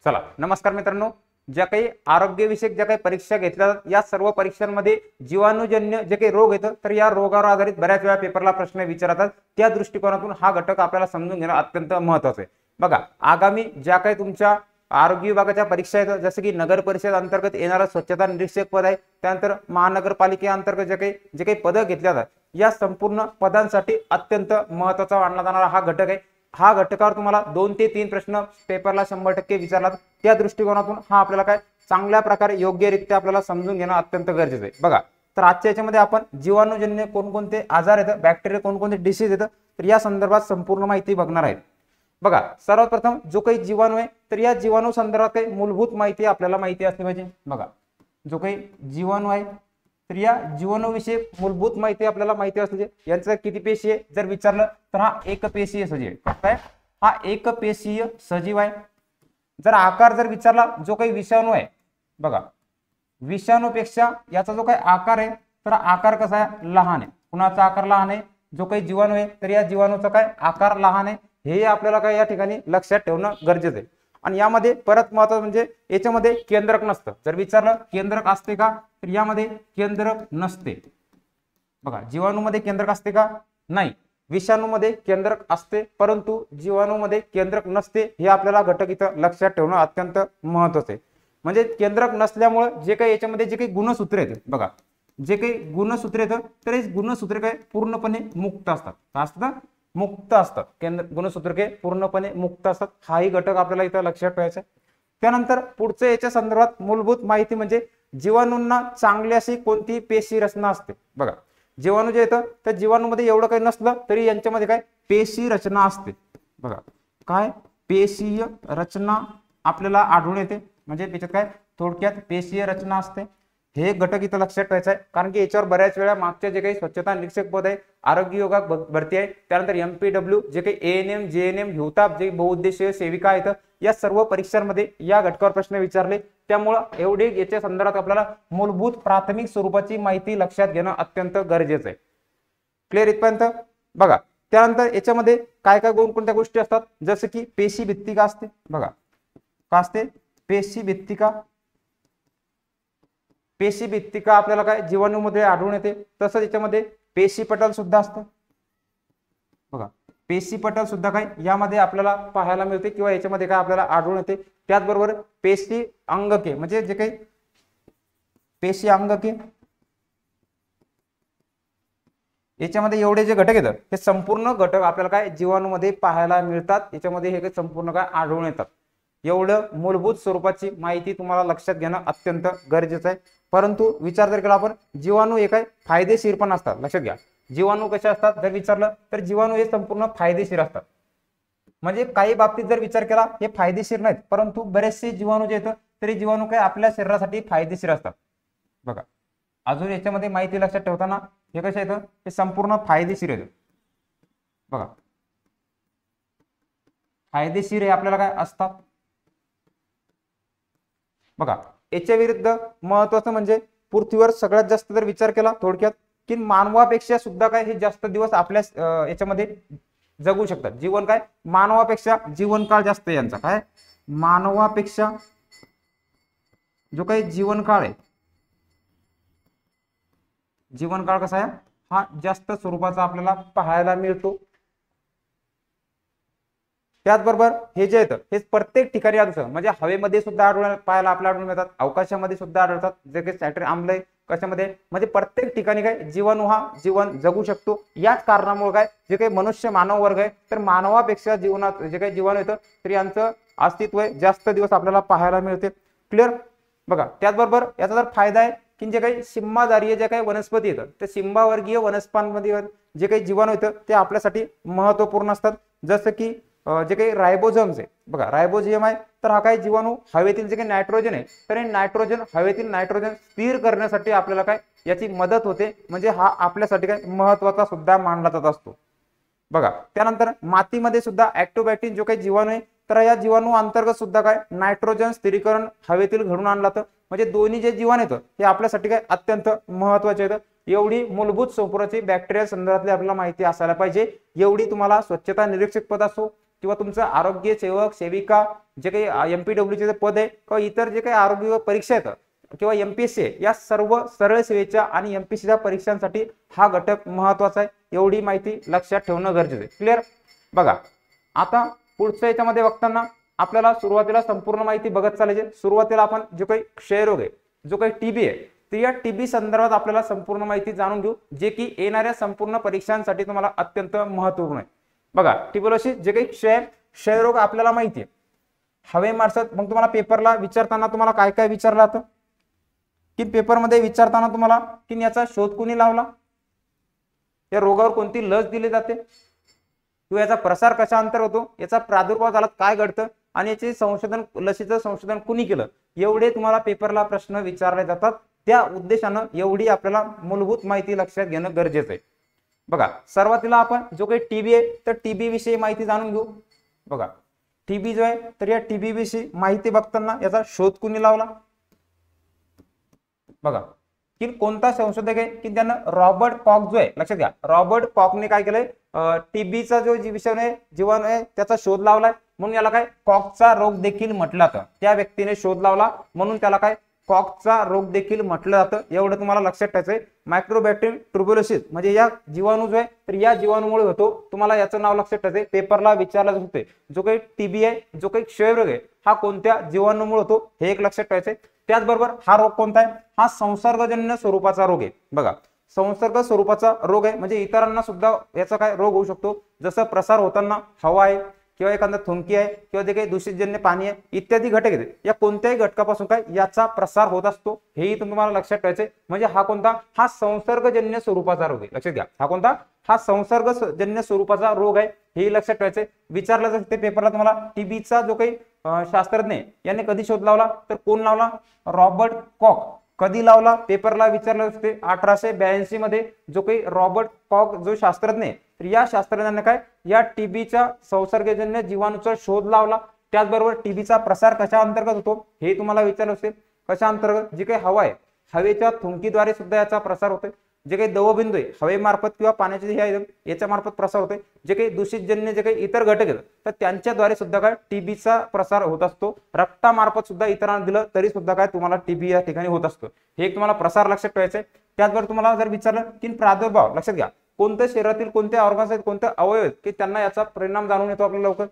चला नमस्कार मित्रांनो, ज्या काही आरोग्यविषयक ज्या काही परीक्षा घेतल्या जातात या सर्व परीक्षांमध्ये जीवाणूजन्य जे काही रोग येतात तर या रोगावर आधारित बऱ्याच वेळा पेपरला प्रश्न विचारतात। त्या दृष्टिकोनातून हा घटक आपल्याला समजून घेणं अत्यंत महत्त्वाचं आहे। बघा, आगामी ज्या काही तुमच्या आरोग्य विभागाच्या परीक्षा आहेत, जसं की नगर परिषद अंतर्गत येणारा स्वच्छता निरीक्षक पद आहे, त्यानंतर महानगरपालिकेअंतर्गत जे काही पदं घेतल्या जातात या संपूर्ण पदांसाठी अत्यंत महत्त्वाचा मानला जाणारा हा घटक आहे। हा घटकावर तुम्हाला 2 ते 3 प्रश्न पेपरला 100% विचारला। त्या दृष्टिकोनातून हा आपल्याला काय चांगल्या प्रकारे योग्यरित्या आपल्याला समजून घेणं अत्यंत गरजेचं आहे। बघा, तर आजच्या याच्यामध्ये आपण जीवाणूजन्य कोणकोणते आजार येतात, बॅक्टेरिया कोणकोणते डिसीज येतात तर या संदर्भात संपूर्ण माहिती बघणार आहे। बघा, सर्वात प्रथम जो काही जीवाणू आहे तर या जीवाणू संदर्भात काही मूलभूत माहिती आपल्याला माहिती असली पाहिजे। बघा, जो काही जीवाणू आहे तर या जीवाणूविषयी मूलभूत माहिती आपल्याला माहिती असली पाहिजे। यांचं किती पेशी आहे जर विचारलं तर हा एकपेशीय सजीव आहे। काय हा एकपेशीय सजीव आहे। जर आकार जर विचारला, जो काही विषाणू आहे, बघा विषाणूपेक्षा याचा जो काही आकार आहे तर आकार कसा आहे, लहान आहे। कुणाचा आकार लहान आहे, जो काही जीवाणू आहे तर या जीवाणूचा काय आकार लहान आहे, हे आपल्याला काय या ठिकाणी लक्षात ठेवणं गरजेचं आहे। आणि यामध्ये परत महत्त्वाचं म्हणजे याच्यामध्ये केंद्रक नसतं। जर विचारलं केंद्रक असते का तर यामध्ये केंद्रक नसते। बघा, जीवाणूमध्ये केंद्रक असते का, नाही। विषाणूमध्ये केंद्रक असते परंतु जीवाणूमध्ये केंद्रक नसते, हे आपल्याला घटक इथं लक्षात ठेवणं अत्यंत महत्त्वाचं आहे। म्हणजे केंद्रक नसल्यामुळे जे काही याच्यामध्ये जे काही गुणसूत्र आहेत, बघा जे काही गुणसूत्र येतं तर हे गुणसूत्र काय पूर्णपणे मुक्त असतात। काय असतात, मुक्त असतात। केंद्र गुणसूत्र काय पूर्णपणे मुक्त असतात। हाही घटक आपल्याला इथं लक्षात ठेवायचा आहे। त्यानंतर पुढचं याच्या संदर्भात मूलभूत माहिती म्हणजे जीवाणूंना चांगली अशी कोणती पेशी रचना असते। बघा, जीवाणू जे येतं त्या जीवाणूमध्ये एवढं काही नसलं तरी यांच्यामध्ये काय पेशी रचना असते। बघा, काय पेशीय रचना आपल्याला आढळून येते। म्हणजे त्याच्यात काय थोडक्यात पेशीय रचना असते। हे घटक इथं लक्षात ठेवायचं आहे, कारण की याच्यावर बऱ्याच वेळा मागच्या जे काही स्वच्छता निरीक्षक पद आहे, आरोग्य विभाग भरती आहे, त्यानंतर MPW जे काही ANM JNM हिवताप जे बहुउद्देशीय सेविका आहेत या सर्व परीक्षांमध्ये या घटकावर प्रश्न विचारले। त्यामुळे एवढे याच्या संदर्भात आपल्याला मूलभूत प्राथमिक स्वरूपाची माहिती लक्षात घेणं अत्यंत गरजेचं आहे। क्लिअर इथपर्यंत? बघा, त्यानंतर याच्यामध्ये काय काय कोणत्या गोष्टी असतात, जसं की पेशी भित्तिका असते। बघा, काय असते, पेशी भित्तिका। पेशी भित्तिका आपल्याला काय जीवाणूमध्ये आढळून येते। तसंच याच्यामध्ये पेशी पटल सुद्धा असतं। बघा, पेशी पटल सुद्धा काय यामध्ये आपल्याला पाहायला मिळते किंवा याच्यामध्ये काय आपल्याला आढळून येते। त्याचबरोबर पेशी अंगके म्हणजे जे काही पेशी अंगके याच्यामध्ये एवढे जे घटक येतात हे संपूर्ण घटक आपल्याला काय जीवाणूमध्ये पाहायला मिळतात। याच्यामध्ये हे संपूर्ण काय आढळून येतात। एवढं मूलभूत स्वरूपाची माहिती तुम्हाला लक्षात घेणं अत्यंत गरजेचं आहे। परंतु विचार जर केला आपण, जीवाणू हे काय फायदेशीर पण असतात। लक्षात घ्या, जीवाणू कसे असतात जर विचारलं तर जीवाणू हे संपूर्ण फायदेशीर असतात। म्हणजे काही बाबतीत जर विचार केला हे फायदेशीर नाहीत, परंतु बरेचसे जीवाणू जे येतात तरी जीवाणू काय आपल्या शरीरासाठी फायदेशीर असतात। बघा, अजून याच्यामध्ये माहिती लक्षात ठेवताना हे कसे येतं, हे संपूर्ण फायदेशीर येतं। बघा, फायदेशीर हे आपल्याला काय असतात। बघा, याच्या विरुद्ध महत्वाचं म्हणजे पृथ्वीवर सगळ्यात जास्त जर विचार केला थोडक्यात की मानवापेक्षा सुद्धा काय हे जास्त दिवस आपल्या याच्यामध्ये जगू शकतात। जीवन काय मानवापेक्षा जीवनकाळ जास्त आहे यांचा। काय मानवापेक्षा जो काही जीवनकाळ आहे, जीवनकाळ कसा आहे हा जास्त स्वरूपाचा आपल्याला पाहायला मिळतो। त्याचबरोबर हे जे येतं हे प्रत्येक ठिकाणी आढळतं। म्हणजे हवेमध्ये सुद्धा पाहायला आपल्याला आढळून येतात, अवकाशामध्ये सुद्धा आढळतात। जे काही सॅटर्न आम्ल आहे कशामध्ये, म्हणजे प्रत्येक ठिकाणी काय जीवाणू हा जीवन जगू शकतो। याच कारणामुळे काय जे काही मनुष्य मानव वर्ग आहे तर मानवापेक्षा जीवनात जे काही जीवन येतं तर यांचं अस्तित्व जास्त दिवस आपल्याला पाहायला मिळते। क्लिअर? बघा, त्याचबरोबर याचा जर फायदा आहे की जे काही सिंहाधारीय जे काही वनस्पती येतात त्या सिंहावर्गीय वनस्पतींमध्ये जे काही जीवाणू येतं ते आपल्यासाठी महत्त्वपूर्ण असतात। जसं की जे काही रायबोझोम्स आहे, बघा रायबोझोम आहे तर हा काय जीवाणू हवेतील जे काही नायट्रोजन आहे तर हे नायट्रोजन हवेतील नायट्रोजन स्थिर करण्यासाठी आपल्याला काय याची मदत होते। म्हणजे हा आपल्यासाठी काय महत्त्वाचा सुद्धा मानला जात असतो। बघा, त्यानंतर मातीमध्ये सुद्धा ऍक्टोबॅक्टीन जो काही जीवाणू आहे तर या जीवाणू अंतर्गत सुद्धा काय नायट्रोजन स्थिरीकरण हवेतील घडून आणलं जातं। म्हणजे दोन्ही जे जीवाणू येतं हे आपल्यासाठी काय अत्यंत महत्त्वाचे आहेत। एवढी मूलभूत स्वरूपाची बॅक्टेरिया संदर्भातली आपल्याला माहिती असायला पाहिजे। एवढी तुम्हाला स्वच्छता निरीक्षक पद असो किंवा तुमचं आरोग्य सेवक सेविका जे काही MPWचे जे पद आहे किंवा इतर जे काही आरोग्य परीक्षा आहेत किंवा MPSC या सर्व सरळ सेवेच्या आणि MPSCच्या परीक्षांसाठी हा घटक महत्वाचा आहे, एवढी माहिती लक्षात ठेवणं गरजेचं आहे. क्लिअर. बघा आता पुढच्या याच्यामध्ये बघताना आपल्याला सुरुवातीला संपूर्ण माहिती बघत चालायची. सुरुवातीला आपण जो काही क्षयरोग आहे, जो काही TB आहे, तर या TB संदर्भात आपल्याला संपूर्ण माहिती जाणून घेऊ, जे की येणाऱ्या संपूर्ण परीक्षांसाठी तुम्हाला अत्यंत महत्त्वपूर्ण आहे. बघा ट्युबरक्युलोसिस जे काही क्षयरोग आपल्याला माहिती आहे हवेमार्फत. मग तुम्हाला पेपरला विचारताना तुम्हाला काय काय विचारलं जातं की पेपरमध्ये विचारताना तुम्हाला की याचा शोध कुणी लावला, या रोगावर कोणती लस दिली जाते किंवा याचा प्रसार कशा अंतर्गत होतो, याचा प्रादुर्भाव झाला काय घडतं आणि याचे संशोधन लसीचं संशोधन कुणी केलं, एवढे तुम्हाला पेपरला प्रश्न विचारले जातात. त्या उद्देशानं एवढी आपल्याला मूलभूत माहिती लक्षात घेणं गरजेचं आहे. बघा सुरुवातीला आपण जो काही TB आहे तर TB विषयी माहिती जाणून घेऊ. बघा TB जो आहे तर या TB विषयी माहिती बघताना याचा शोध कुणी लावला. बघा की कोणता संशोधक आहे की त्यानं रॉबर्ट कॉक जो आहे, लक्षात घ्या रॉबर्ट कॉकने काय केलंय TBचा जो विषाणू आहे जीवाणू आहे त्याचा शोध लावलाय, म्हणून याला काय कॉकचा रोग देखील म्हटलं जातं. त्या व्यक्तीने शोध लावला म्हणून त्याला काय कॉकचा रोग देखील म्हटलं जातं. एवढं तुम्हाला लक्षात ठेवायचंय. मायक्रोबॅक्टेरियम ट्युबरक्युलोसिस म्हणजे या जीवाणू जो आहे तर या जीवाणूमुळे होतो. तुम्हाला याचं नाव लक्षात ठेवायचंय, पेपरला विचारलं होते. जो काही TB आहे, जो काही क्षयरोग आहे हा कोणत्या जीवाणूमुळे होतो हे एक लक्षात ठेवायचंय. त्याचबरोबर हा रोग कोणता आहे, हा संसर्गजन्य स्वरूपाचा रोग आहे. बघा संसर्ग स्वरूपाचा रोग आहे म्हणजे इतरांना सुद्धा याचा काय रोग होऊ शकतो, जसं प्रसार होताना हवा आहे किंवा एखादा थुंकी आहे किंवा जे काही दूषितजन्य पाणी आहे इत्यादी घटक आहेत, या कोणत्याही घटकापासून काय याचा प्रसार होत असतो, हेही तुम्हाला लक्षात ठेवायचंय. म्हणजे हा कोणता, हा संसर्गजन्य स्वरूपाचा रोग आहे. लक्षात घ्या हा कोणता, हा संसर्गजन्य स्वरूपाचा रोग आहे, हे लक्षात ठेवायचंय. विचारलं जातं पेपरला तुम्हाला TBचा जो काही शास्त्रज्ञ याने कधी शोध लावला तर कोण लावला, रॉबर्ट कॉक. कधी लावला पेपरला विचारलं असते 1882 मध्ये जो काही रॉबर्ट कॉक जो शास्त्रज्ञ आहे तर या शास्त्रज्ञाने काय या TBच्या संसर्गजन्य जीवाणूचा शोध लावला. त्याचबरोबर TBचा प्रसार कशा अंतर्गत होतो हे तुम्हाला विचारलं असेल. कशा अंतर्गत, जी काही हवा आहे हवेच्या थुंकीद्वारे सुद्धा याचा प्रसार होतोय. जे काही दवबिंदू आहे हवेमार्फत किंवा पाण्याचे हे याच्या मार्फत प्रसार होतोय. जे काही दूषितजन्य जे काही इतर घटक आहेत तर त्यांच्याद्वारे सुद्धा काय TBचा प्रसार होत असतो. रक्तामार्फत सुद्धा इतरांना दिलं तरी सुद्धा काय तुम्हाला TB या ठिकाणी होत असतो. हे एक तुम्हाला प्रसार लक्षात ठेवायचा आहे. त्याचबरोबर तुम्हाला जर विचारलं की प्रादुर्भाव, लक्षात घ्या कोणत्या शरीरातील कोणते ऑर्गन्स आहेत, कोणते अवयव आहेत की त्यांना याचा परिणाम जाणून येतो आपल्याला लवकर.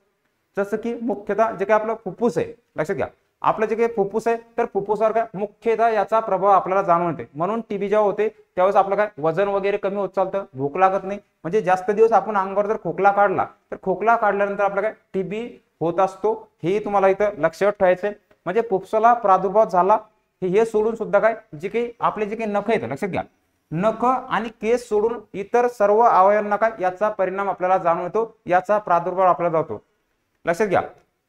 जसं की मुख्यतः जे काही आपलं फुफ्फुस आहे, लक्षात घ्या आपलं जे काही फुफ्फुस आहे तर फुफ्फुसावर काय मुख्यतः याचा प्रभाव आपल्याला जाणून येते. म्हणून TB जेव्हा होते त्यावेळेस आपलं काय वजन वगैरे कमी होत चालतं, भूक लागत नाही. म्हणजे जास्त दिवस आपण अंगावर जर खोकला काढला तर खोकला काढल्यानंतर आपलं काय TB होत असतो. हे तुम्हाला इथं लक्षात ठेवायचंय. म्हणजे फुफ्फुसाला प्रादुर्भाव झाला हे सोडून सुद्धा काय जे काही आपले जे काही नख आहेत, लक्षात घ्या नख आणि केस सोडून इतर सर्व अवयवांना काय याचा परिणाम आपल्याला जाणून येतो, याचा प्रादुर्भाव आपल्याला जातो. लक्षात घ्या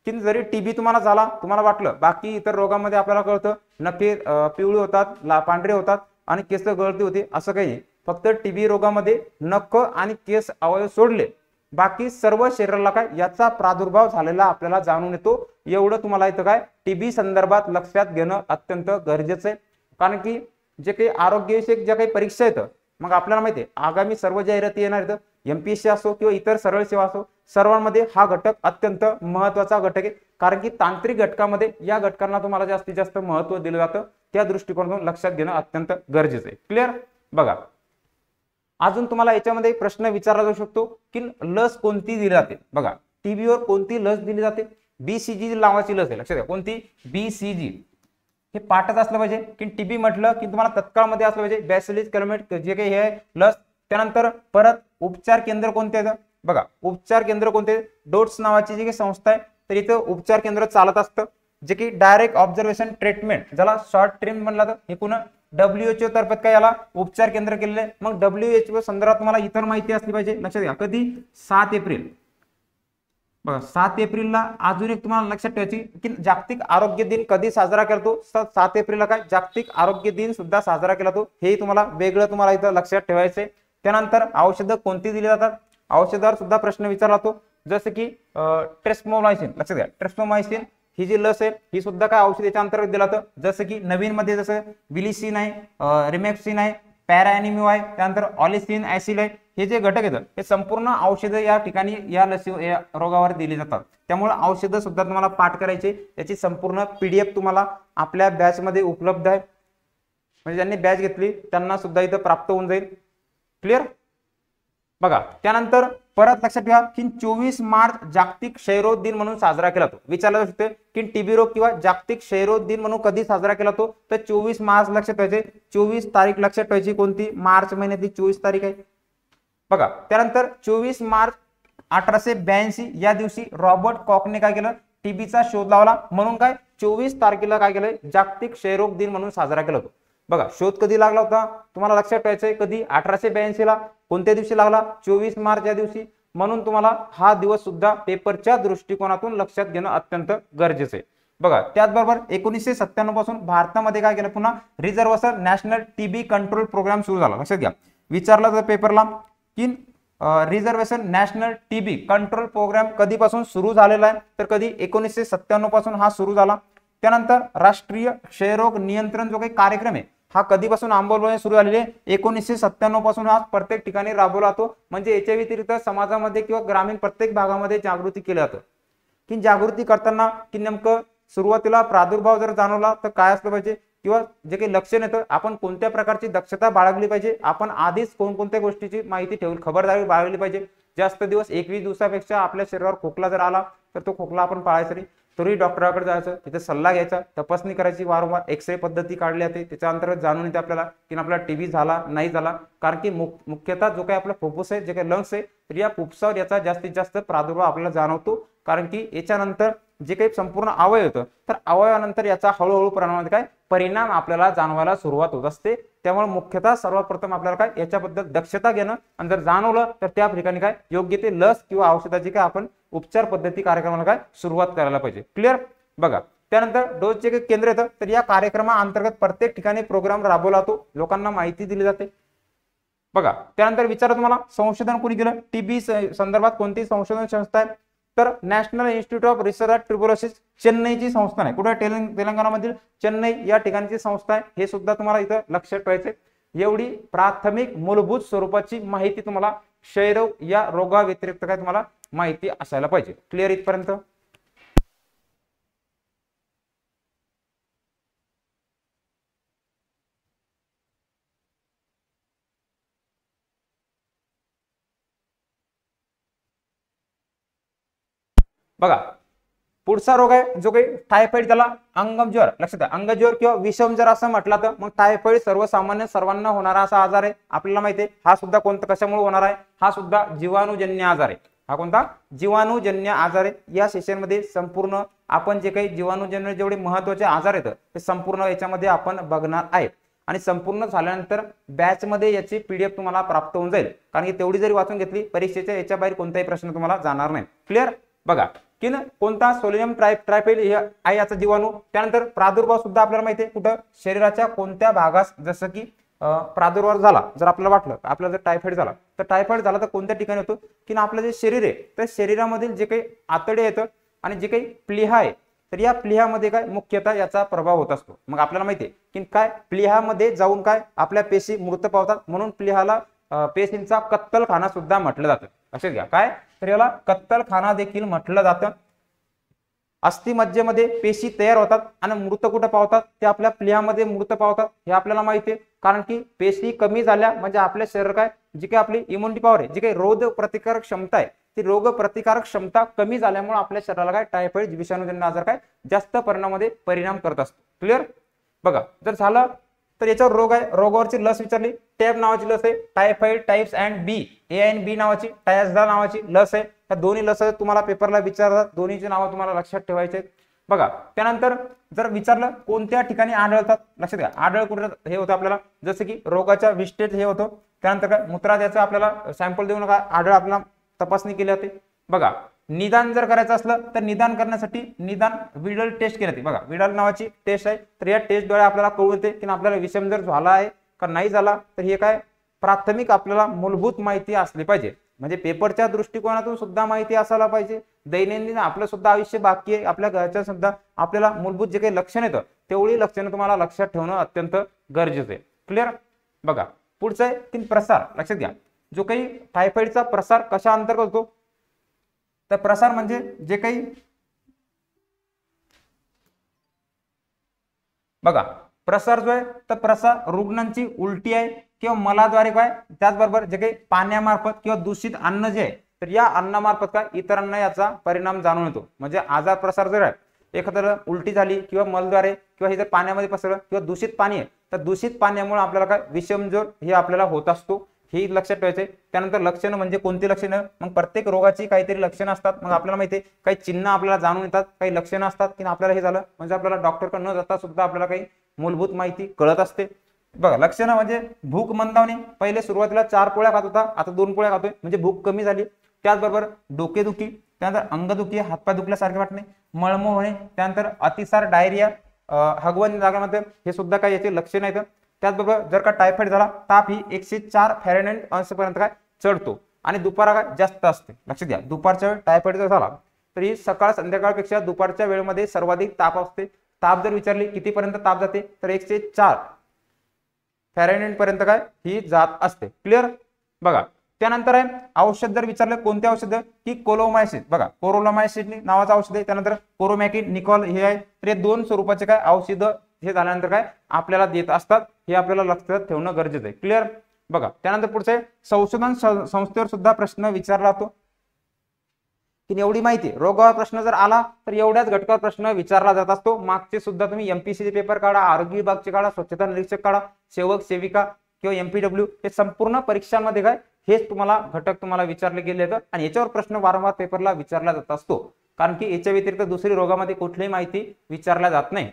की जरी TB तुम्हाला झाला, तुम्हाला वाटलं बाकी इतर रोगांमध्ये आपल्याला कळतं नखे पिवळी होतात, पांढरे होतात आणि केस गळती होते, असं काही नाही. फक्त TB रोगामध्ये नख आणि केस अवयव सोडले बाकी सर्व शरीराला काय याचा प्रादुर्भाव झालेला आपल्याला जाणून येतो. एवढं तुम्हाला इथं काय TB संदर्भात लक्षात घेणं अत्यंत गरजेचं आहे. कारण की जे काही आरोग्यविषयक ज्या काही परीक्षा येतं मग आपल्याला माहिती आहे आगामी सर्व जाहिराती येणार आहेत, MPSC असो किंवा इतर सरळ सेवा असो, सर्वांमध्ये हा घटक अत्यंत महत्वाचा घटक आहे. कारण की तांत्रिक घटकामध्ये या घटकांना तुम्हाला जास्तीत जास्त महत्व दिलं जातं. त्या दृष्टिकोनातून लक्षात घेणं अत्यंत गरजेचं आहे. क्लिअर. बघा अजून तुम्हाला याच्यामध्ये प्रश्न विचारला जाऊ शकतो की लस कोणती दिली जाते. बघा TBवर कोणती लस दिली जाते, BCG नावाची लस आहे. लक्षात घ्या कोणती, BCG. हे पाठच असलं पाहिजे की TB म्हटलं की तुम्हाला तत्काळ मध्ये असलं पाहिजे बॅसिलिस कॅल्मेट जे काही हे लस. त्यानंतर परत उपचार केंद्र कोणते आहेत, बघा उपचार केंद्र कोणते, डोट्स नावाची जी काही संस्था आहे तर इथं उपचार केंद्र चालत असतं. जे की डायरेक्ट ऑब्झर्वेशन ट्रीटमेंट ज्याला शॉर्ट ट्रीम म्हणलं जातं, हे पुन्हा WHO तर्फे काय याला उपचार केंद्र केलेले. मग WHO संदर्भात तुम्हाला इतर माहिती असली पाहिजे. लक्षात घ्या कधी 7 एप्रिल. बघा 7 एप्रिलला अजून एक तुम्हाला लक्षात ठेवायची की जागतिक आरोग्य दिन कधी साजरा केला तो, 7 एप्रिलला काय जागतिक आरोग्य दिन सुद्धा साजरा केला तो. हे तुम्हाला वेगळं तुम्हाला इथं लक्षात ठेवायचंय. त्यानंतर औषधं कोणती दिली जातात, औषधावर सुद्धा प्रश्न विचारला जातो. जसं की ट्रेस्मोमायसिन. लक्षात घ्या ट्रेस्मोमायसिन ही जी लस आहे ही सुद्धा काय औषधाच्या अंतर्गत दिलं जातं. जसं की नवीन मध्ये जसं विलिसिन आहे, रिमॅक्सिन आहे, पॅराएनिम्यू आहे, त्यानंतर ऑलिसिन ऍसिड आहे, हे जे घटक आहेत हे संपूर्ण औषधं या ठिकाणी या या रोगावर दिली जातात। त्यामुळे औषधं सुद्धा तुम्हाला पाठ करायचे, याची संपूर्ण PDF तुम्हाला आपल्या बॅच मध्ये उपलब्ध आहे, म्हणजे ज्यांनी बॅच घेतली त्यांना सुद्धा इथं प्राप्त होऊन जाईल। क्लिअर? बघा त्यानंतर परत लक्षात ठेवा की 24 मार्च जागतिक क्षयरोग दिन म्हणून साजरा केला जातो। विचारलं जाऊ शकते की टीबी रोग किंवा जागतिक क्षयरोग दिन म्हणून कधी साजरा केला जातो, तर 24 मार्च लक्षात ठेवायचे। 24 तारीख लक्षात ठेवायची, कोणती? मार्च महिन्यातली 24 तारीख आहे। बघा त्यानंतर 24 मार्च 1882 या दिवशी रॉबर्ट कॉकने काय केलं? टीबीचा शोध लावला, म्हणून काय 24 तारखेला काय केलं? जागतिक क्षयरोग दिन म्हणून साजरा केला जातो। बघा शोध कधी लागला होता तुम्हाला लक्षात ठेवायचंय, कधी? 1882 ला। कोणत्या दिवशी लागला? 24 मार्च या दिवशी। म्हणून तुम्हाला हा दिवस सुद्धा पेपरच्या दृष्टिकोनातून लक्षात घेणं अत्यंत गरजेचं आहे। बघा त्याचबरोबर 1997 पासून भारतामध्ये काय केलं? पुन्हा reservation national TB control programme सुरू झाला। लक्षात घ्या, विचारला जातं पेपरला की reservation national TB control programme कधीपासून सुरू झालेला आहे, तर कधी? 1997 पासून हा सुरू झाला। त्यानंतर राष्ट्रीय क्षयरोग नियंत्रण जो काही कार्यक्रम आहे हा कधीपासून अंमलबजावणी सुरू झालेली आहे? 1997 पासून हा प्रत्येक ठिकाणी राबवला जातो। म्हणजे याच्या व्यतिरिक्त समाजामध्ये किंवा ग्रामीण प्रत्येक भागामध्ये जागृती केली जातं, की जागृती करताना की नेमकं सुरुवातीला प्रादुर्भाव जर जाणवला तर काय असलं पाहिजे, किंवा जे काही लक्षण येतं आपण कोणत्या प्रकारची दक्षता बाळगली पाहिजे, आपण आधीच कोणकोणत्या गोष्टीची माहिती ठेवून खबरदारी बाळगली पाहिजे। जास्त दिवस 21 दिवसापेक्षा आपल्या शरीरावर खोकला जर आला तर तो खोकला आपण पाळायचा नाही, तरी डॉक्टरांकडे जायचं, तिथे सल्ला घ्यायचा, तपासणी करायची, वारंवार एक्सरे पद्धती काढली जाते, त्याच्या अंतर्गत जाणून येते आपल्याला की आपल्याला टीबी झाला नाही झाला। कारण की मुख्यतः जो काही आपला फुफ्फुस आहे, जे काही लंग्स आहे, तर या फुफ्फुसावर याचा जास्तीत जास्त प्रादुर्भाव आपल्याला जाणवतो। कारण की याच्यानंतर जे काही संपूर्ण अवयव होतं तर अवयवानंतर याचा हळूहळू प्रमाणात काय परिणाम आपल्याला जाणवायला सुरुवात होत असते। त्यामुळे मुख्यतः सर्वप्रथम आपल्याला काय याच्याबद्दल दक्षता घेणं, आणि जर जाणवलं तर त्या ठिकाणी काय योग्य ते लस किंवा औषधाची काय आपण उपचार पद्धती कार्यक्रमाला काय सुरुवात करायला पाहिजे। क्लिअर? बघा त्यानंतर डोस जे काही केंद्र येतं तर या कार्यक्रमाअंतर्गत प्रत्येक ठिकाणी प्रोग्राम राबवला जातो, लोकांना माहिती दिली जाते। बघा त्यानंतर विचारा तुम्हाला संशोधन कोणी केलं? टीबी संदर्भात कोणती संशोधन संस्था आहे? तर national institute of research tuberculosis चेन्नईची संस्था आहे। कुठे? तेलंगणामधील चेन्नई या ठिकाणची संस्था आहे। हे सुद्धा तुम्हाला इथं लक्षात ठेवायचे। एवढी प्राथमिक मूलभूत स्वरूपाची माहिती तुम्हाला क्षयरोग या रोगाव्यतिरिक्त काय तुम्हाला माहिती असायला पाहिजे। क्लिअर इथपर्यंत? बघा पुढचा रोग आहे जो काही टायफॉइड, त्याला अंगज्वर। लक्षात अंगज्वर किंवा विषम जर असं म्हटलं तर मग टायफॉइड सर्वसामान्य सर्वांना होणारा असा आजार आहे। आपल्याला माहिती आहे हा सुद्धा कोणता कशामुळे होणार आहे? हा सुद्धा जीवाणूजन्य आजार आहे। हा कोणता? जीवाणूजन्य आजार आहे। या सेशन मध्ये संपूर्ण आपण जे काही जीवाणूजन्य जेवढे महत्त्वाचे आजार आहेत ते संपूर्ण याच्यामध्ये आपण बघणार आहे, आणि संपूर्ण झाल्यानंतर बॅच मध्ये याची PDF तुम्हाला प्राप्त होऊन जाईल। कारण की तेवढी जरी वाचून घेतली परीक्षेच्या याच्या बाहेर कोणताही प्रश्न तुम्हाला जाणार नाही। क्लिअर? बघा की कोणता? सोडियम ट्रायफाइड आहे याचा जीवाणू। त्यानंतर प्रादुर्भाव सुद्धा आपल्याला माहिती आहे कुठं? शरीराच्या कोणत्या भागास, जसं की प्रादुर्भाव झाला जर आपल्याला वाटलं आपल्याला जर टायफॉइड झाला तर टायफॉइड झाला तर कोणत्या ठिकाणी होतो? की आपलं जे शरीर आहे तर शरीरामधील जे काही आतडे येतं आणि जे काही प्लीहा आहे तर या प्लीहामध्ये काय मुख्यतः याचा प्रभाव होत असतो। मग आपल्याला माहिती आहे की काय प्लीहामध्ये जाऊन काय आपल्या पेशी मृत पावतात, म्हणून प्लीहाला पेशींचा कत्तलखाना सुद्धा म्हटलं जातं। लक्षात घ्या काय? तर याला कत्तलखाना देखील म्हटलं जातं। अस्थिमज्जेमध्ये पेशी तयार होतात आणि मृत कुठे पावतात? ते आपल्या प्लीहामध्ये मृत पावतात, हे आपल्याला माहिती आहे। कारण की पेशी कमी झाल्या म्हणजे आपल्या शरीर काय जी काही आपली इम्युनिटी पॉवर आहे, जी काही रोग प्रतिकारक क्षमता आहे, ती रोग प्रतिकारक क्षमता कमी झाल्यामुळे आपल्या शरीराला काय टायफॉइड विषाणूजन्य आजार काय जास्त परिणामामध्ये परिणाम करत असतो। क्लिअर? बघा जर झालं तर याच्यावर रोग आहे, रोगावरची लस विचारली, टॅब नावाची लस आहे, typhoid types and B ANB नावाची, टायझा नावाची लस आहे। त्या दोन्ही लस तुम्हाला पेपरला विचारतात, दोन्हीची नावं तुम्हाला लक्षात ठेवायचे। बघा त्यानंतर जर विचारलं कोणत्या ठिकाणी आढळतात, लक्षात घ्या आढळ कुठे हे होतं आपल्याला, जसं की रोगाच्या विष्ठेत हे होतं। त्यानंतर काय मूत्राशयाचं आपल्याला सॅम्पल देऊन काय आढळ आपल्याला तपासणी केली जाते। बघा निदान जर करायचं असलं तर निदान करण्यासाठी निदान विडल टेस्ट केली जाते। बघा विडल नावाची टेस्ट आहे, तर या टेस्टद्वारे आपल्याला कळू येते की आपल्याला विषम जर झाला आहे का नाही झाला, तर हे काय प्राथमिक आपल्याला मूलभूत माहिती असली पाहिजे। म्हणजे पेपरच्या दृष्टिकोनातून सुद्धा माहिती असायला पाहिजे, दैनंदिन आपलं सुद्धा आयुष्य बाकी आहे, आपल्या घरच्या सुद्धा आपल्याला मूलभूत जे काही लक्षण येतं तेवढी लक्षणं तुम्हाला लक्षात ठेवणं अत्यंत गरजेचं आहे। क्लिअर? बघा पुढचं आहे की प्रसार। लक्षात घ्या जो काही टायफॉइडचा प्रसार कशा अंतर्गत होतो, तर प्रसार म्हणजे जे काही बघा प्रसार जो आहे तर प्रसार रुग्णांची उलटी आहे किंवा मलाद्वारे काय, त्याचबरोबर जे काही पाण्यामार्फत किंवा दूषित अन्न जे आहे तर या अन्नामार्फत काय इतरांना याचा परिणाम जाणून येतो. म्हणजे आजार प्रसार जर आहे, एखाद्याला उलटी झाली किंवा मलद्वारे किंवा हे जर पाण्यामध्ये पसरलं किंवा दूषित पाणी आहे तर दूषित पाण्यामुळे आपल्याला काय विषमज्वर हे आपल्याला होत असतो, हे लक्षात ठेवायचे. त्यानंतर लक्षणं म्हणजे कोणती लक्षणं, मग प्रत्येक रोगाची काहीतरी लक्षणं असतात. मग आपल्याला माहिती आहे काही चिन्ह आपल्याला जाणून येतात, काही लक्षणं असतात की आपल्याला हे झालं म्हणजे आपल्याला डॉक्टरकडे न जाता सुद्धा आपल्याला काही मूलभूत माहिती कळत असते. बघा लक्षणं म्हणजे भूक मंदावणे, पहिले सुरुवातीला 4 पोळ्या खात होता आता 2 पोळ्या खातोय म्हणजे भूक कमी झाली. त्याचबरोबर डोकेदुखी, त्यानंतर अंगदुखी, हातपाय दुखल्यासारखे वाटणे, मळमळ होणे, त्यानंतर अतिसार, डायरिया, हगवण लागण्यामध्ये हे सुद्धा काही याचे लक्षण आहेत. त्याचबरोबर जर का टायफॉइड झाला ताप ही 104 फॅरेनहाइट अंशपर्यंत काय चढतो आणि दुपारा काय जास्त असते. लक्षात घ्या दुपारच्या वेळ टायफॉइड जर झाला तर ही सकाळ संध्याकाळपेक्षा दुपारच्या वेळेमध्ये सर्वाधिक ताप असते. ताप जर विचारली कितीपर्यंत ताप जाते तर 104 फॅरेनहाइट पर्यंत काय ही जात असते. क्लिअर. बघा त्यानंतर आहे औषध जर विचारलं कोणते औषध की कोलोमायसिन, बघा कोरोलामायसिन नावाचं औषध आहे. त्यानंतर कोरोमॅकिन, निकॉल हे आहे. तर हे 2 स्वरूपाचे काय औषध हे झाल्यानंतर काय आपल्याला देत असतात, हे आपल्याला लक्षात ठेवणं गरजेचं आहे. क्लिअर. बघा त्यानंतर पुढचे संशोधन संस्थेवर सुद्धा प्रश्न विचारला जातो की एवढी माहिती रोगावर प्रश्न जर आला तर एवढ्याच घटकावर प्रश्न विचारला जात असतो. मागचे सुद्धा तुम्ही एमपीसीचे पेपर काढा, आरोग्य विभागचे काढा, स्वच्छता निरीक्षक काढा, सेवक सेविका किंवा एमपीडब्ल्यू हे संपूर्ण परीक्षांमध्ये काय हेच तुम्हाला घटक तुम्हाला विचारले गेले आहेत आणि याच्यावर प्रश्न वारंवार पेपरला विचारला जात असतो, कारण की याच्या व्यतिरिक्त दुसरी रोगामध्ये कुठलीही माहिती विचारल्या जात नाही.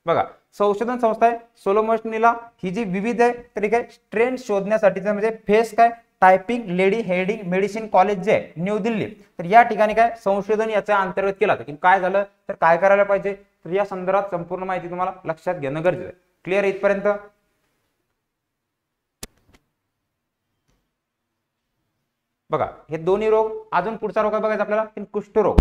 बघा संशोधन संस्था आहे सोलोमोशनीला, ही जी विविध आहे तरी काय ट्रेंड शोधण्यासाठीचं म्हणजे फेस काय typing lady heading medicine college जे आहे न्यू दिल्ली, तर या ठिकाणी काय संशोधन याच्या अंतर्गत केला की काय झालं तर काय करायला पाहिजे, तर या संदर्भात संपूर्ण माहिती तुम्हाला लक्षात घेणं गरजेचं आहे. क्लिअर इथपर्यंत. बघा हे दोन्ही रोग. अजून पुढचा रोग बघायचा आपल्याला कुष्ठरोग.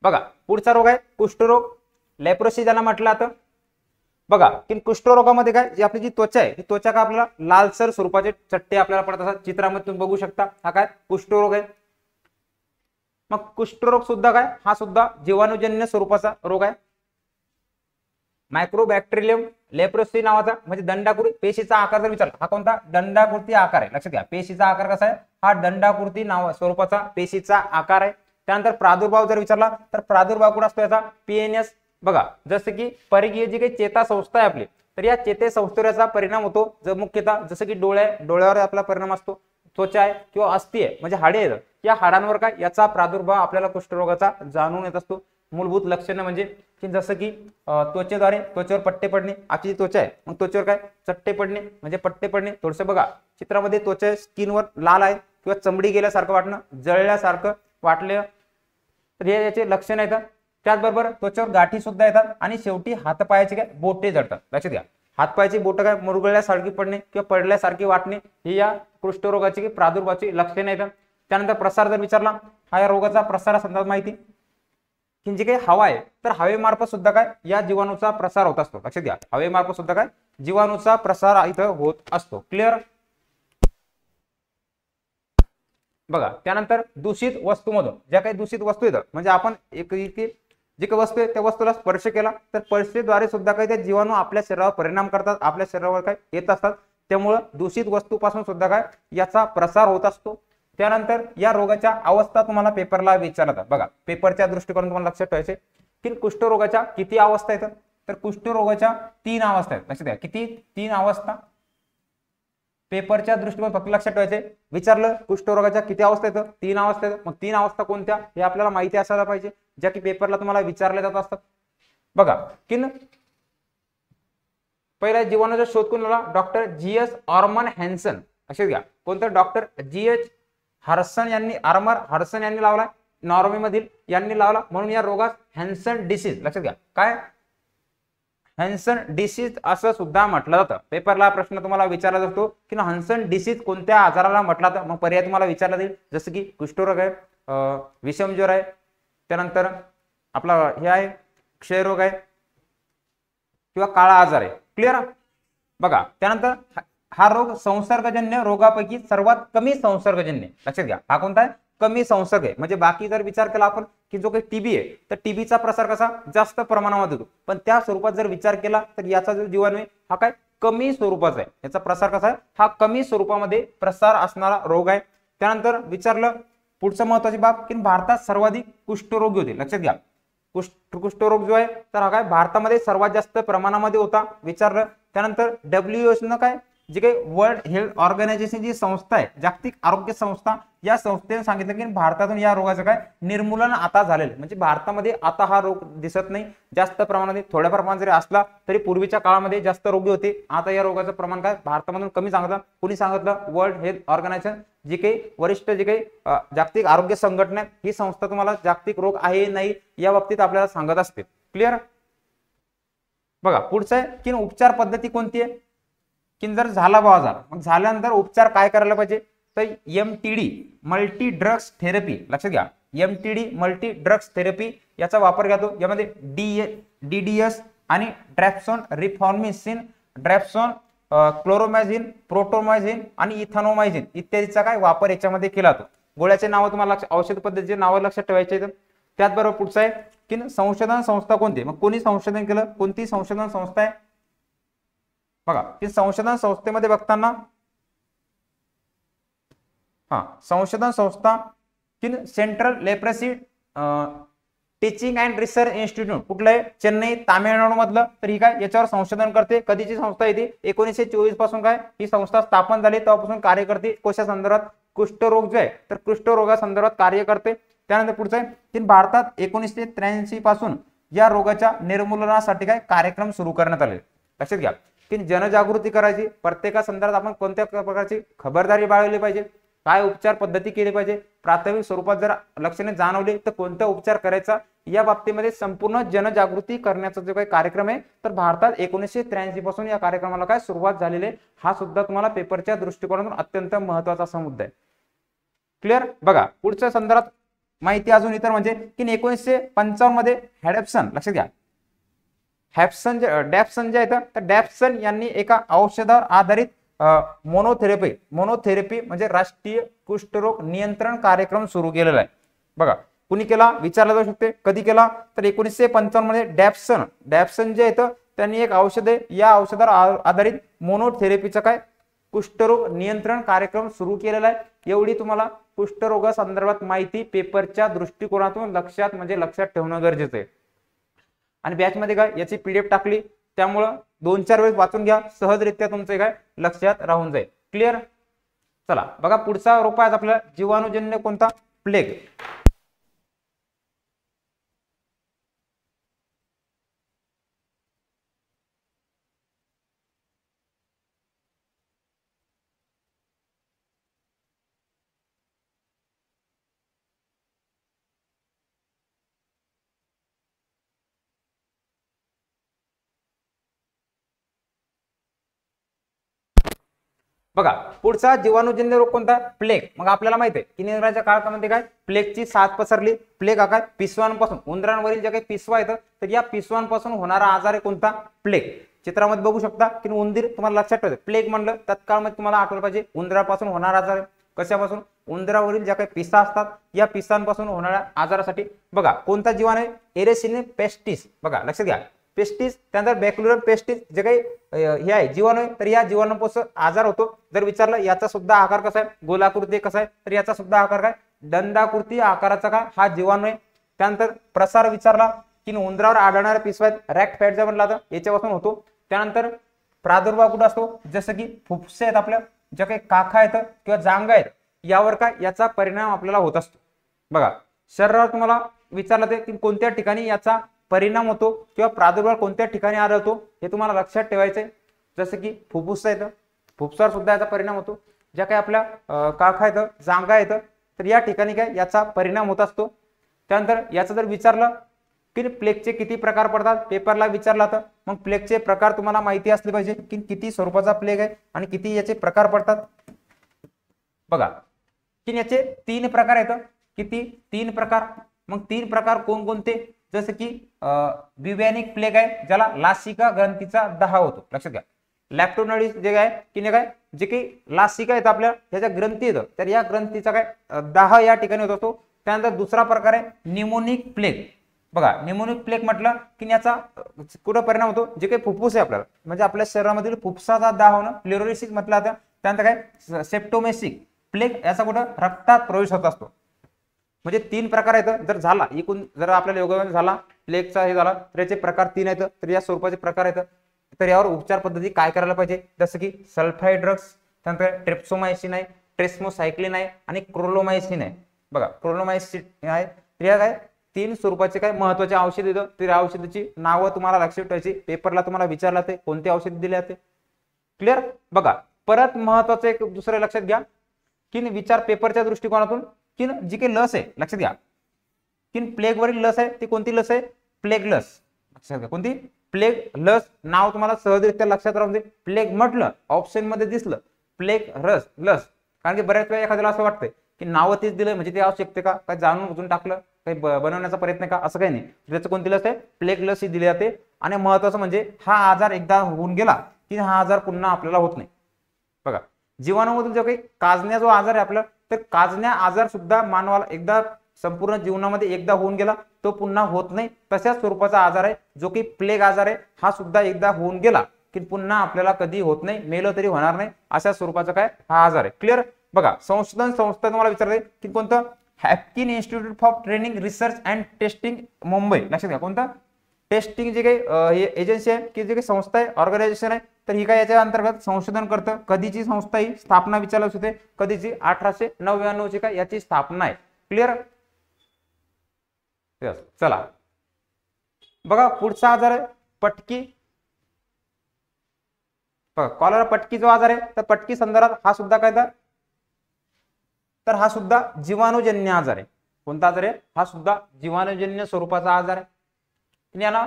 बघा पुढचा रोग आहे कुष्ठरोग, लेप्रोसी ज्याला म्हटलं जातं. बघा की कुष्ठरोगामध्ये काय जी आपली जी त्वचा आहे, ही त्वचा का आपल्याला लालसर स्वरूपाचे चट्टे आपल्याला पडत असतात. चित्रामध्ये तुम्ही बघू शकता हा काय कुष्ठरोग आहे. मग कुष्ठरोग सुद्धा काय हा सुद्धा जीवाणूजन्य स्वरूपाचा रोग आहे. मायक्रोबॅक्टेरियम लेप्रोसी नावाचा म्हणजे दंडाकृती पेशीचा आकार जर विचारला, हा कोणता दंडाकृती आकार आहे. लक्षात घ्या पेशीचा आकार कसा आहे, हा दंडाकृती नाव स्वरूपाचा पेशीचा आकार आहे. त्यानंतर प्रादुर्भाव जर विचारला तर प्रादुर्भाव कुठं असतो याचा पीएनएस. बघा जसं की परिघीय जी काही चेता संस्था आहे आपली, तर या चेते संस्थेवर याचा परिणाम होतो. मुख्यतः जसं की डोळ्यावर आपला परिणाम असतो, त्वचा आहे किंवा अस्थि आहे म्हणजे हाडे आहेत, या हाडांवर काय याचा प्रादुर्भाव आपल्याला कुष्ठरोगाचा जाणून येत असतो. मूलभूत लक्षणं म्हणजे की जसं की त्वचेद्वारे त्वचेवर पट्टे पडणे, आपली जी त्वचा आहे मग त्वचेवर काय चट्टे पडणे म्हणजे पट्टे पडणे. थोडंसं बघा चित्रामध्ये त्वचा स्किनवर लाल आहे किंवा चमडी गेल्यासारखं वाटणं, जळल्यासारखं वाटलं, तर हे याचे लक्षण आहेत. त्याचबरोबर त्वचेवर गाठी सुद्धा येतात आणि शेवटी हातपायाचे काय बोटे जळतात. लक्षात घ्या हातपायाची बोटं काय मुरगळल्यासारखी पडणे किंवा पडल्यासारखी वाटणे ही या कुष्ठरोगाची प्रादुर्भावाची लक्षणे आहेत. त्यानंतर प्रसार जर विचारला, हा या रोगाचा प्रसारासंदर्भात माहिती की जी काही हवा आहे तर हवेमार्फत सुद्धा काय या जीवाणूचा प्रसार होत असतो. लक्षात घ्या हवेमार्फत सुद्धा काय जीवाणूचा प्रसार इथं होत असतो. क्लिअर. बघा त्यानंतर दूषित वस्तूमधून ज्या काही दूषित वस्तू येतात म्हणजे आपण एक जी काही वस्तू आहे त्या वस्तूला स्पर्श केला तर स्पर्शेद्वारे सुद्धा काही ते जीवाणू आपल्या शरीरावर परिणाम करतात, आपल्या शरीरावर काय येत असतात. त्यामुळे दूषित वस्तूपासून सुद्धा काय याचा प्रसार होत असतो. त्यानंतर या रोगाच्या अवस्था तुम्हाला पेपरला विचारतात. बघा पेपरच्या दृष्टिकोनातून तुम्हाला लक्षात ठेवायचे की कुष्ठरोगाच्या किती अवस्था येतात, तर कुष्ठरोगाच्या 3 अवस्था आहेत. लक्षात घ्या किती 3 अवस्था पेपरच्या दृष्टिकोन फक्त लक्षात ठेवायचे. विचारलं कुष्ठरोगाच्या किती अवस्था येतं, 3 अवस्था येतं. मग 3 अवस्था कोणत्या हे आपल्याला माहिती असायला पाहिजे, ज्या की पेपरला तुम्हाला विचारले जात असतात. बघा की पहिला जीवाणूचा शोध कोण लावला, डॉक्टर जीएस ऑर्मन हॅन्सन. लक्षात घ्या कोणतं डॉक्टर जीएच हर्सन यांनी हर्सन यांनी लावलाय. नॉर्वे मधील यांनी लावला, म्हणून या रोगास हॅन्सन डिसीज, लक्षात घ्या काय हॅन्सन डिसीज असं सुद्धा म्हटलं जातं. पेपरला प्रश्न तुम्हाला विचारला जातो की हॅन्सन डिसीज कोणत्या आजाराला म्हटलं जातं, मग पर्याय तुम्हाला विचारला जाईल, जसं की कुष्ठरोग आहे, विषमज्वर आहे, त्यानंतर आपला हे आहे क्षयरोग आहे किंवा काळा आजार आहे. क्लिअर बघा. त्यानंतर हा रोग संसर्गजन्य रोगापैकी सर्वात कमी संसर्गजन्य, लक्षात घ्या हा कोणता आहे कमी संसर्ग आहे. म्हणजे बाकी जर विचार केला आपण की जो काही टीबी आहे तर टीबीचा प्रसार कसा जास्त प्रमाणामध्ये होतो, पण त्या स्वरूपात जर विचार केला तर याचा जो जीवाणू आहे हा काय कमी स्वरूपाचा आहे, याचा प्रसार कसा आहे हा कमी स्वरूपामध्ये प्रसार असणारा रोग आहे. त्यानंतर विचारलं पुढचं महत्वाची बाब की भारतात सर्वाधिक कुष्ठरोगी होते, लक्षात घ्या कुष्ठरोग जो आहे तर हा काय भारतामध्ये सर्वात जास्त प्रमाणामध्ये होता विचारलं. त्यानंतर WHO न काय जे काही वर्ल्ड हेल्थ ऑर्गनायझेशन जी संस्था आहे, जागतिक आरोग्य संस्था, या संस्थेने सांगितलं की भारतातून या रोगाचं काय निर्मूलन आता झालेलं, म्हणजे भारतामध्ये आता हा रोग दिसत नाही जास्त प्रमाणात, थोड्या प्रमाणात जरी असला तरी पूर्वीच्या काळामध्ये जास्त रोगी होते. आता या रोगाचं प्रमाण काय भारतामधून कमी सांगितलं. कोणी सांगितलं वर्ल्ड हेल्थ ऑर्गनायझेशन, जी काही वरिष्ठ जी काही जागतिक आरोग्य संघटना ही संस्था तुम्हाला जागतिक रोग आहे नाही या बाबतीत आपल्याला सांगत असते. क्लिअर बघा. पुढचं आहे की उपचार पद्धती कोणती आहे की जर झाला आजार मग झाल्यानंतर उपचार काय करायला पाहिजे तर MTD मल्टी ड्रग्स थेरपी, लक्षात घ्या MTD मल्टी ड्रग्स थेरपी याचा वापर करतो. यामध्ये DDS आणि ड्रॅप्सोन रिफॉर्मिसिन, ड्रॅप्सोन क्लोरोमॅझिन, प्रोटोमॅझिन आणि इथानोमायझिन इत्यादीचा काय वापर याच्यामध्ये केला जातो. गोळ्याचे नाव तुम्हाला औषध पद्धतीचे नाव लक्षात ठेवायचे आहेत. त्याचबरोबर पुढचं आहे की संशोधन संस्था कोणती, मग कोणी संशोधन केलं, कोणती संशोधन संस्था आहे बघा की संशोधन संस्थेमध्ये बघताना संशोधन संस्था की central leprosy teaching and research institute कुठलं आहे चेन्नई तामिळनाडू मधलं, तर ही काय याच्यावर संशोधन करते. कधीची संस्था येते 1924 पासून काय ही संस्था स्थापन झाली, तेव्हापासून कार्य करते. कशा संदर्भात कुष्ठरोग जो आहे तर कुष्ठरोगा संदर्भात कार्य करते. त्यानंतर पुढचं आहे की भारतात 1983 पासून या रोगाच्या निर्मूलनासाठी काय कार्यक्रम सुरू करण्यात आले, लक्षात घ्या की जनजागृती करायची, प्रत्येका संदर्भात आपण कोणत्या प्रकारची खबरदारी बाळगली पाहिजे, काय उपचार पद्धती केली पाहिजे, प्राथमिक स्वरूपात जर लक्षणे जाणवले तर कोणता उपचार करायचा, या बाबतीमध्ये संपूर्ण जनजागृती करण्याचा जो काही कार्यक्रम आहे तर भारतात 1983 पासून या कार्यक्रमाला काय सुरुवात झालेली आहे. हा सुद्धा तुम्हाला पेपरच्या दृष्टिकोनातून अत्यंत महत्वाचा असा मुद्दा आहे. क्लिअर बघा. पुढच्या संदर्भात माहिती अजून इतर म्हणजे की 1955 मध्ये हॅडप्सन, लक्षात घ्या डॅप्सन जे आहे तर डॅप्सन यांनी एका औषधावर आधारित मोनोथेरपी म्हणजे राष्ट्रीय कुष्ठरोग नियंत्रण कार्यक्रम सुरू केलेला आहे. बघा कुणी केला विचारला जाऊ शकते, कधी केला तर 1955 मध्ये डॅप्सन जे आहे त्यांनी एक औषध आहे, या औषधावर आधारित मोनोथेरपीचा काय कुष्ठरोग नियंत्रण कार्यक्रम सुरू केलेला आहे. एवढी तुम्हाला कुष्ठरोगा संदर्भात माहिती पेपरच्या दृष्टिकोनातून लक्षात ठेवणं गरजेचं आहे. आणि बॅच मध्ये काय याची PDF टाकली, त्यामुळं 2-4 वेळेस वाचून घ्या, सहजरित्या तुमचे काय लक्षात राहून जाईल. क्लिअर. चला बघा पुढचा रोग आहे आपल्याला जीवाणूजन्य कोणता प्लेग. बघा पुढचा जीवाणूजन्य रोग कोणता प्लेग. मग आपल्याला माहिती आहे की इंग्रजांच्या काळामध्ये काय प्लेगची साथ पसरली. प्लेग हा काय पिसवांपासून, उंदरांवरील जे काही पिसवा येतं तर या पिसवांपासून होणारा आजार आहे कोणता प्लेग. चित्रामध्ये बघू शकता की उंदीर तुम्हाला लक्षात ठेवायचं, प्लेग म्हणलं तत्काळमध्ये तुम्हाला आठवलं पाहिजे उंदरापासून होणारा आजार आहे. कशापासून, उंदरावरील ज्या काही पिसा असतात या पिसांपासून होणाऱ्या आजारासाठी बघा कोणता जीवाणू आहे एरेसिने पेस्टिस. बघा लक्षात घ्या पेस्टिस, त्यानंतर बॅक्युलर पेस्टिस जे काही हे आहे जीवाणू आहे तर या जीवाणूपासून आजार होतो. जर विचारलं याचा सुद्धा आकार कसा आहे गोलाकृती कसा आहे तर याचा सुद्धा आकार काय दंडाकृती आकाराचा काय हा जीवाणू आहे. त्यानंतर प्रसार विचारला की उंदरावर आढळणारे पिसवा आहेत रॅट फॅट जे म्हणला जातं याच्यापासून होतो. त्यानंतर प्रादुर्भाव कुठं असतो जसं की फुफ्से आहेत आपल्या, ज्या काही काखा आहेत किंवा जांगा आहेत यावर काय याचा परिणाम आपल्याला होत असतो. बघा शरीरावर तुम्हाला विचारलं ते की कोणत्या ठिकाणी याचा परिणाम होतो किंवा प्रादुर्भाव कोणत्या ठिकाणी आढळतो हे तुम्हाला लक्षात ठेवायचंय. जसं की फुफ्फुस आहेत, फुफ्फुसावर सुद्धा याचा परिणाम होतो. ज्या काही आपल्या काखा आहेत जांगा आहेत तर या ठिकाणी काय याचा परिणाम होत असतो. त्यानंतर याचं जर विचारलं की प्लेगचे किती प्रकार पडतात, पेपरला विचारला तर मग प्लेगचे प्रकार तुम्हाला माहिती असले पाहिजे की किती स्वरूपाचा प्लेग आहे आणि किती याचे प्रकार पडतात. बघा की याचे 3 प्रकार आहेत. किती? 3 प्रकार. मग 3 प्रकार कोणकोणते? जसं की ब्युबॅनिक प्लेग आहे ज्याला लासिका ग्रंथीचा दाह होतो, लक्षात घ्या. लॅक्टोनळी जे आहे की काय जे की लासिका आहेत आपल्या ह्याच्या ग्रंथी येतं, तर या ग्रंथीचा काय दाह या ठिकाणी होत असतो. त्यानंतर दुसरा प्रकार आहे निमोनिक प्लेग. बघा निमोनिक प्लेग म्हटलं की याचा कुठं परिणाम होतो, जे काही फुफ्फुस आहे आपल्याला म्हणजे आपल्या शरीरामधील फुफ्फुसाचा दाह होणं प्लेरोलिसिस म्हटलं जातं. त्यानंतर काय सेप्टोमेसिक प्लेग, याचा कुठं रक्तात प्रवेश होत असतो. म्हणजे 3 प्रकार आहेत. जर झाला एकूण जर आपल्याला योगायोग झाला प्लेगचा हे झाला तर याचे प्रकार 3 आहेत. तर या स्वरूपाचे प्रकार आहेत. तर यावर उपचार पद्धती काय करायला पाहिजे, जसं की सल्फाइड ड्रग्स, त्यानंतर ट्रिप्सोमायसिन आहे, ट्रेस्मोसायक्लिन आहे आणि क्रोलोमायसिन आहे. बघा क्रोलोमायसिन आहे. तर या काय 3 स्वरूपाचे काय महत्वाचे औषध येतं. तर या औषधाची नावं तुम्हाला लक्षात ठेवायची. पेपरला तुम्हाला विचारला ते कोणते औषध दिले जाते. क्लिअर. बघा परत महत्वाचं एक दुसरं लक्षात घ्या की विचार पेपरच्या दृष्टिकोनातून की जी काही लस आहे, लक्षात घ्या की प्लेग वरील लस आहे ती कोणती लस आहे, प्लेग लस. लक्षात घ्या कोणती, प्लेग लस. नाव तुम्हाला सहजरित्या लक्षात राहून दे. प्लेग म्हटलं ऑप्शन मध्ये दिसलं प्लेग लस, कारण की बऱ्याच वेळा एखाद्याला असं वाटतंय की नावं तेच दिलं म्हणजे ते आवश्यकते का, काय जाणून बुजून टाकलं, काही बनवण्याचा प्रयत्न का, असं काही नाही. त्याचं कोणती लस आहे, प्लेग लस ही दिली जाते. आणि महत्वाचं म्हणजे हा आजार एकदा होऊन गेला की हा आजार पुन्हा आपल्याला होत नाही. बघा जीवाणूमधून जो काही काजण्या जो आजार आहे आपला, तर काजण्या आजार सुद्धा मानवाला एकदा संपूर्ण जीवनामध्ये एकदा होऊन गेला तो पुन्हा होत नाही. तशाच स्वरूपाचा आजार आहे जो की प्लेग आजार आहे. हा सुद्धा एकदा होऊन गेला की पुन्हा आपल्याला कधी होत नाही, मेलं तरी होणार नाही, अशा स्वरूपाचा काय हा आजार आहे. क्लिअर. बघा संशोधन संस्था तुम्हाला विचारते की कोणतं, Hopkin institute for training research and testing Mumbai. लक्षात घ्या कोणतं टेस्टिंग जे काही एजन्सी आहे की जे काही संस्था आहे, ऑर्गनायझेशन आहे, तर ही काय याच्या अंतर्गत संशोधन करतं. कधीची संस्था ही स्थापना विचारली होते, कधीची 1899 ची काय याची स्थापना आहे. क्लिअर. चला बघा पुढचा आजार आहे पटकी. कॉलरा पटकी जो आजार आहे तर पटकी संदर्भात हा सुद्धा काय तर हा सुद्धा जीवाणूजन्य आजार आहे. कोणता आजार आहे, हा सुद्धा जीवाणूजन्य स्वरूपाचा आजार आहे. याला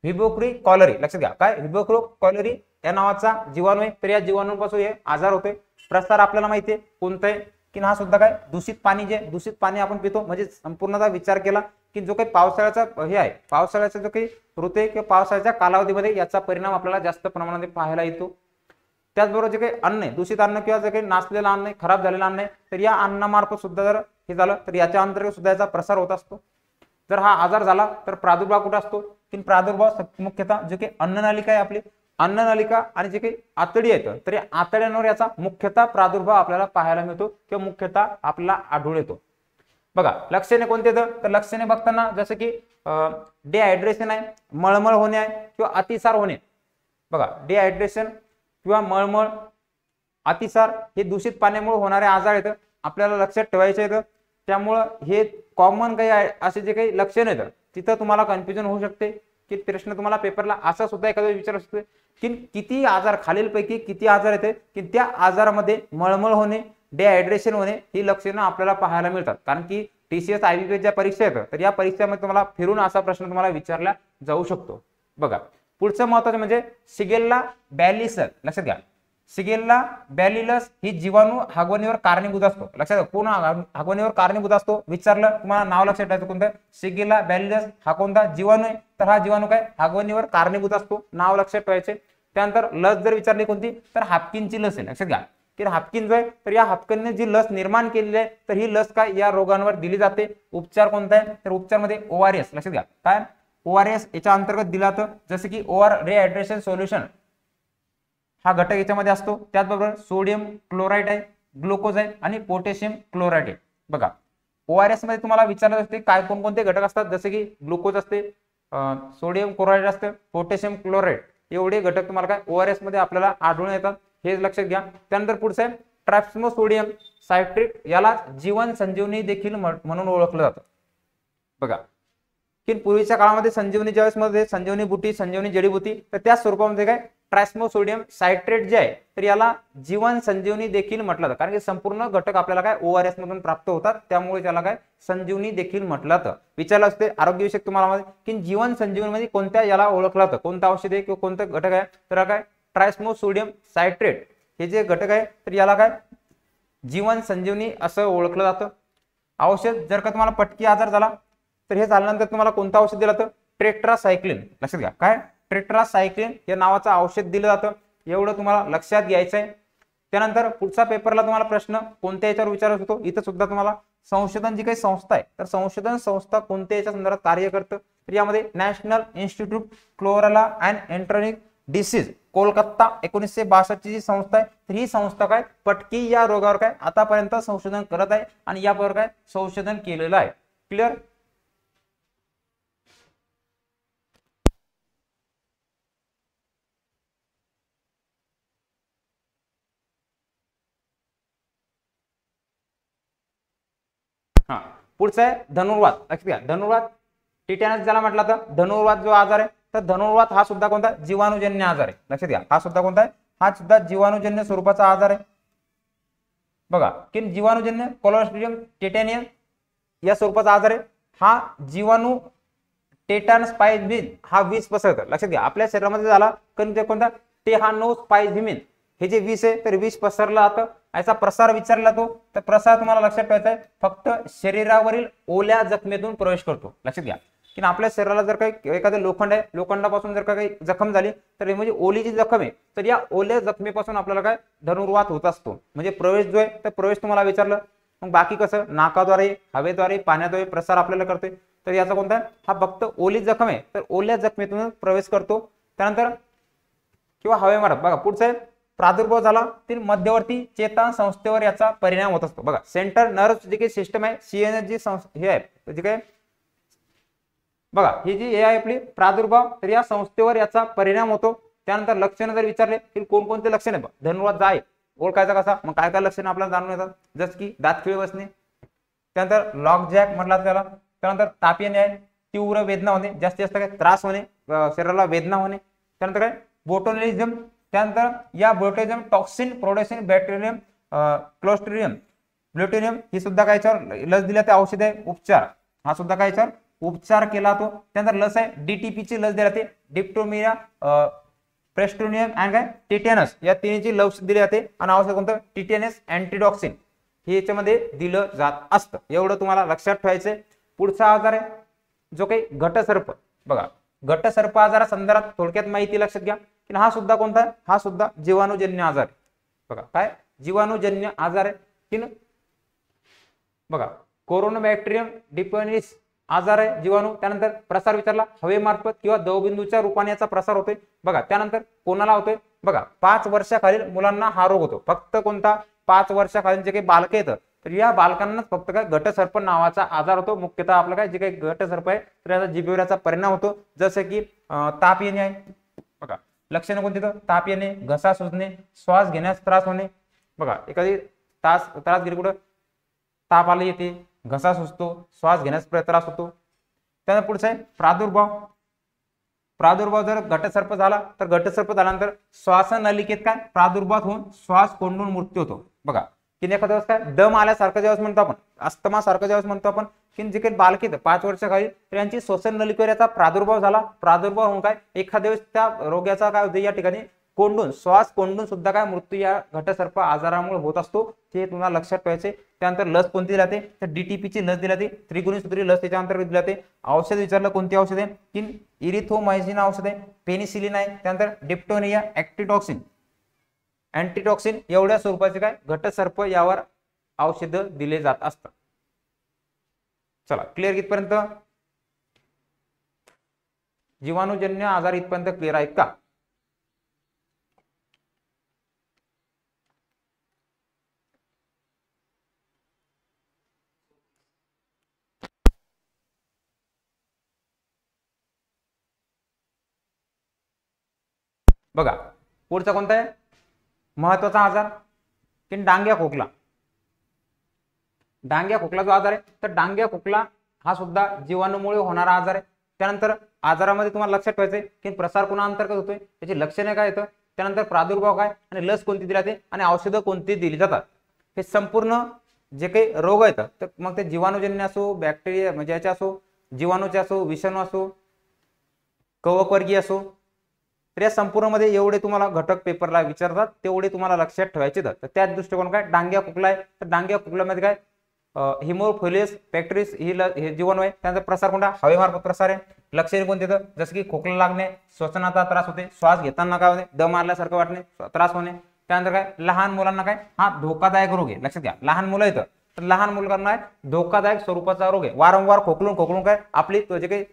व्हिबोक्री कॉलरी. लक्षात घ्या काय व्हिबोक्री कॉलरी या नावाचा जीवाणू आहे. तर या जीवाणूपासून हे आजार होते. प्रसार आपल्याला माहिती आहे कोणतं आहे की हा सुद्धा काय दूषित पाणी, जे दूषित पाणी आपण पितो, म्हणजे संपूर्णतः विचार केला की जो काही पावसाळ्याचा हे आहे, पावसाळ्याचा जो काही ऋतू आहे किंवा पावसाळ्याच्या कालावधीमध्ये याचा परिणाम आपल्याला जास्त प्रमाणात पाहायला येतो. त्याचबरोबर जे काही अन्न आहे, दूषित अन्न किंवा जे काही नासलेलं अन्न आहे, खराब झालेलं अन्न आहे, तर या अन्नामार्फत सुद्धा जर हे झालं तर याच्या अंतर्गत सुद्धा याचा प्रसार होत असतो. जर हा आजार झाला तर प्रादुर्भाव कुठे असतो की प्रादुर्भाव मुख्यतः जे काही अन्ननलिका आहे आपली, अन्ननलिका आणि जे काही आतडी आहेत तर या आतड्यांवर याचा मुख्यतः प्रादुर्भाव आपल्याला पाहायला मिळतो किंवा मुख्यतः आपल्याला आढळून येतो. बघा लक्षणे कोणते तर लक्षणे बघताना जसं की डिहायड्रेशन आहे, मळमळ होणे आहे किंवा अतिसार होणे. बघा डिहायड्रेशन किंवा मळमळ, अतिसार हे दूषित पाण्यामुळे होणारे आजार आहेत, आपल्याला लक्षात ठेवायचे आहेत. त्यामुळं हे कॉमन काही असे जे काही लक्षण आहेत तिथं तुम्हाला कन्फ्युजन होऊ शकते की प्रश्न तुम्हाला पेपरला असा सुद्धा एखादा विचारू शकतो की किती आजार, खालीलपैकी किती आजार येते की त्या आजारामध्ये मळमळ होणे, डिहायड्रेशन होणे ही लक्षणं आपल्याला पाहायला मिळतात. कारण की TCS IBPS ज्या परीक्षा येतात तर या परीक्षेमध्ये तुम्हाला फिरून असा प्रश्न तुम्हाला विचारला जाऊ शकतो. बघा पुढचं महत्वाचं म्हणजे शिगेल्ला बॅलिसस. लक्षात घ्या शिगेल्ला बॅलिलस ही जीवाणू हागवणीवर कारणीभूत असतो. लक्षात घ्या कोण हागवणीवर कारणीभूत असतो विचारलं तुम्हाला नाव लक्षात ठेवायचं कोणतं, शिगेल्ला बॅलिलस हा कोणता जीवाणू आहे, तर हा जीवाणू काय हागवणीवर कारणीभूत असतो, नाव लक्षात ठेवायचे. त्यानंतर लस जर विचारली कोणती तर हाफकिनची लस आहे. लक्षात घ्या की हाफकिन जो आहे तर या हाफकिनने जी लस निर्माण केलेली आहे तर ही लस काय या रोगांवर दिली जाते. उपचार कोणता आहे तर उपचारमध्ये ORS. लक्षात घ्या काय ORS याच्या अंतर्गत दिला जातं, जसं की ओव्हर रिहायड्रेशन सोल्युशन हा घटक याच्यामध्ये असतो. त्याचबरोबर सोडियम क्लोराईड आहे, ग्लुकोज आहे आणि पोटॅशियम क्लोराईड आहे. बघा ORS मध्ये तुम्हाला विचारलं असते काय कोणकोणते घटक असतात, जसे की ग्लुकोज असते, सोडियम क्लोराईड असते, पोटॅशियम क्लोराईड, एवढे घटक तुम्हाला काय ORS मध्ये आपल्याला आढळून येतात, हे लक्षात घ्या. त्यानंतर पुढचं आहे ट्रायप्सोमोडियम सायट्रिक, याला जीवन संजीवनी देखील म्हणून ओळखलं जातं. बघा की पूर्वीच्या काळामध्ये संजीवनी ज्यावेळेस मध्ये संजीवनी बुटी, संजीवनी जडीबुटी, तर त्या स्वरूपामध्ये काय ट्रायस्मोसोडियम सायट्रेट जे आहे तर याला जीवन संजीवनी देखील म्हटलं जातं, कारण की संपूर्ण घटक आपल्याला काय ORS मधून प्राप्त होतात, त्यामुळे त्याला काय संजीवनी देखील म्हटलं जातं. विचारलं असते आरोग्यविषयक तुम्हाला मध्ये की जीवन संजीवनी मध्ये कोणत्या याला ओळखलं जातं, कोणतं औषध आहे किंवा कोणतं घटक आहे, तर काय ट्रायस्मोसोडियम सायट्रेट हे जे घटक आहे तर याला काय जीवन संजीवनी असं ओळखलं जातं. औषध जर का तुम्हाला पटकी आजार झाला तर हे झाल्यानंतर तुम्हाला कोणतं औषध दिलं जातं, टेट्रासायक्लिन. लक्षात घ्या काय टेट्रासायक्लिन या नावाचं औषध दिलं जातं, एवढं तुम्हाला लक्षात घ्यायचं आहे. त्यानंतर पुढचा पेपरला तुम्हाला प्रश्न कोणत्या याच्यावर विचारत होतो, इथं सुद्धा तुम्हाला संशोधन जी काही संस्था आहे तर संशोधन संस्था कोणत्या याच्या संदर्भात कार्य करतं, तर यामध्ये नॅशनल इन्स्टिट्यूट क्लोराला अँड एंट्रोनिक डिसीज कोलकाता 1962 ची जी संस्था आहे तर ही संस्था काय पटकी या रोगावर काय आतापर्यंत संशोधन करत आहे आणि यावर काय संशोधन केलेलं आहे. क्लिअर. हा पुढचं आहे धनुर्वात. लक्षात घ्या धनुर्वात टिटॅनस ज्याला म्हटलं तर धनुर्वात जो आजार आहे तर धनुर्वात हा सुद्धा कोणता जीवाणूजन्य आजार आहे. लक्षात घ्या हा सुद्धा कोणता आहे, हा सुद्धा जीवाणूजन्य स्वरूपाचा आजार आहे. बघा की जीवाणूजन्य क्लोस्ट्रिडियम टेटॅनियम या स्वरूपाचा आजार आहे. हा जीवाणू टेटानोस्पायझिमिन हा विष पसरतं. लक्षात घ्या आपल्या शरीरामध्ये झाला कोणता टेहानोस्पायझिमिन हे जे विष आहे तर विष पसरलं जातं. याचा प्रसार विचारला तो तर प्रसार तुम्हाला लक्षात ठेवायचा आहे फक्त शरीरावरील ओल्या जखमेतून प्रवेश करतो. लक्षात घ्या की आपल्या शरीराला जर काही एखादं लोखंड आहे लोखंडापासून जर काही जखम झाली तर म्हणजे ओली जी जखम आहे तर या ओल्या जखमेपासून आपल्याला काय धनुर्वात होत असतो. म्हणजे प्रवेश जो आहे तर प्रवेश तुम्हाला विचारलं, मग बाकी कसं नाकाद्वारे हवेद्वारे पाण्याद्वारे प्रसार आपल्याला करतोय तर याचा कोणता हा फक्त ओली जखम आहे तर ओल्या जखमेतून प्रवेश करतो. त्यानंतर किंवा हवेमार्फत. बघा पुढचं आहे प्रादुर्भाव झाला तर मध्यवर्ती चेता संस्थेवर याचा परिणाम होत असतो. बघा सेंट्रल नर्व्ह जे काही सिस्टम आहे CNS जी हे आहे जे काय बघा ही जी हे आहे आपली प्रादुर्भाव तर या संस्थेवर याचा परिणाम होतो. त्यानंतर लक्षणं जर विचारले तर कोणकोणते लक्षण आहे धनुर्वात जाय ओळखायचा कसा, मग काय काय लक्षणं आपल्याला जाणून येतात जसं की दात खिळे बसणे, त्यानंतर लॉक जॅक म्हटला त्याला, त्यानंतर ताप येणे आहे, तीव्र वेदना होणे जास्तीत जास्त काय त्रास होणे शरीराला वेदना होणे, त्यानंतर काय बोटोलिझम, त्यानंतर या बोटोलिझम टॉक्सिन प्रोड्युसिंग बॅक्टेरियम क्लोस्ट्रिडियम ब्लुटिनियम ही सुद्धा काय याच्यावर लस दिल्या ते औषध आहे उपचार हा सुद्धा काय याच्यावर उपचार केला तो. त्यानंतर लस आहे DTP ची लस दिली जाते डिप्टोमिया प्रेस्टोनियम अँड काय टिटॅनस या तिन्हीची लस दिली जाते आणि औषध कोणतं टिटॅनस अँटीटॉक्सिन हे याच्यामध्ये दिलं जात असतं. एवढं तुम्हाला लक्षात ठेवायचंय. पुढचा आजार आहे जो काही घटसर्प. बघा घटसर्प आजारा संदर्भात थोडक्यात माहिती लक्षात घ्या की हा सुद्धा कोणता आहे, हा सुद्धा जीवाणूजन्य आजार आहे. बघा काय जीवाणूजन्य आजार आहे की बघा कोरोना बॅक्टेरियम डिपेनिस आजार आहे जीवाणू. त्यानंतर प्रसार विचारला हवेमार्फत किंवा दवबिंदूच्या रूपाने याचा प्रसार होतोय. बघा त्यानंतर कोणाला होतोय बघा 5 वर्षाखालील मुलांना हा रोग होतो. फक्त कोणता 5 वर्षाखालील जे काही बालके येतं तर या बालकांनाच फक्त काय घटसर्प नावाचा आजार होतो. मुख्यतः आपलं काय जे काही घटसर्प आहे तर याचा जिभेवर याचा परिणाम होतो जसं की ताप येणे आहे. बघा लक्षणं कोणती तर ताप येणे, घसा सुजणे, श्वास घेण्यास त्रास होणे. बघा एखादी त्रास गेली कुठं ताप आला येते, घसा सुजतो, श्वास घेण्यास त्रास होतो. त्यानंतर पुढचं आहे प्रादुर्भाव. प्रादुर्भाव जर घटसर्प झाला तर घटसर्प झाल्यानंतर श्वासनलिकेत काय प्रादुर्भाव होऊन श्वास कोंडून मृत्यू होतो. बघा की एखाद्या वेळेस काय दम आल्यासारखं ज्यावेळेस म्हणतो आपण अस्थमा सारखं ज्यावेळेस म्हणतो आपण की जे काही बालकी 5 वर्षाखाली तर यांची श्वसन नलिकेवर याचा प्रादुर्भाव झाला. प्रादुर्भाव होऊन काय एखाद्या वेळेस त्या रोगाचा काय होतं या ठिकाणी कोंडून श्वास कोंडून सुद्धा काय मृत्यू या घटसर्प आजारामुळे होत असतो. ते तुम्हाला लक्षात ठेवायचे. त्यानंतर लस कोणती दिली जाते तर DTP ची लस दिली जाते, त्रिगुणिसूत्री लस त्याच्या अंतर्गत दिली जाते. औषध विचारलं कोणती औषध आहे की इरिथ्रोमायसिन औषध आहे, पेनिसिलिन आहे, त्यानंतर डिप्टोनिया ऍक्टिटॉक्सिन अँटीटॉक्सिन एवढ्या स्वरूपाचे काय घटसर्प यावर औषध दिले जात असतात. चला क्लिअर इथपर्यंत जीवाणूजन्य आजार इथपर्यंत क्लिअर आहेत का? बघा पुढचा कोणता आहे महत्वाचा आजार की डांग्या खोकला. डांग्या खोकला जो आजार आहे तर डांग्या खोकला हा सुद्धा जीवाणूमुळे होणारा आजार आहे. त्यानंतर आजारामध्ये तुम्हाला लक्षात ठेवायचंय की प्रसार कोणाअंतर्गत होतोय, त्याची लक्षणे काय येतं, त्यानंतर प्रादुर्भाव काय आणि लस कोणती दिली जाते आणि औषधं कोणती दिली जातात, हे संपूर्ण जे काही रोग आहेत तर मग ते जीवाणूजन्य असो, बॅक्टेरिया म्हणजे याचे असो, जीवाणूचे असो, विषाणू असो, कवकवर्गीय असो, तर या संपूर्ण मध्ये एवढे तुम्हाला घटक पेपरला विचारतात तेवढे तुम्हाला लक्षात ठेवायचे. तर त्याच दृष्टिकोन काय, डांग्या खोकला आहे तर डांग्या खोकल्यामध्ये काय हिमोफिलिस बॅक्टेरिस हे जीवाणू आहे, त्यांचा प्रसार कोणता, हवेमार्फत प्रसार आहे. लक्षणे कोणते तर जसं की खोकला लागणे, श्वसनाचा त्रास होते, श्वास घेताना काय होते, दम आल्यासारखं वाटणे, त्रास होणे. त्यानंतर काय लहान मुलांना काय हा धोकादायक रोग आहे, लक्षात घ्या लहान मुलं येतं तर लहान मुलांना धोकादायक स्वरूपाचा रोग आहे. वारंवार खोकलून खोकलून काय आपली जे काही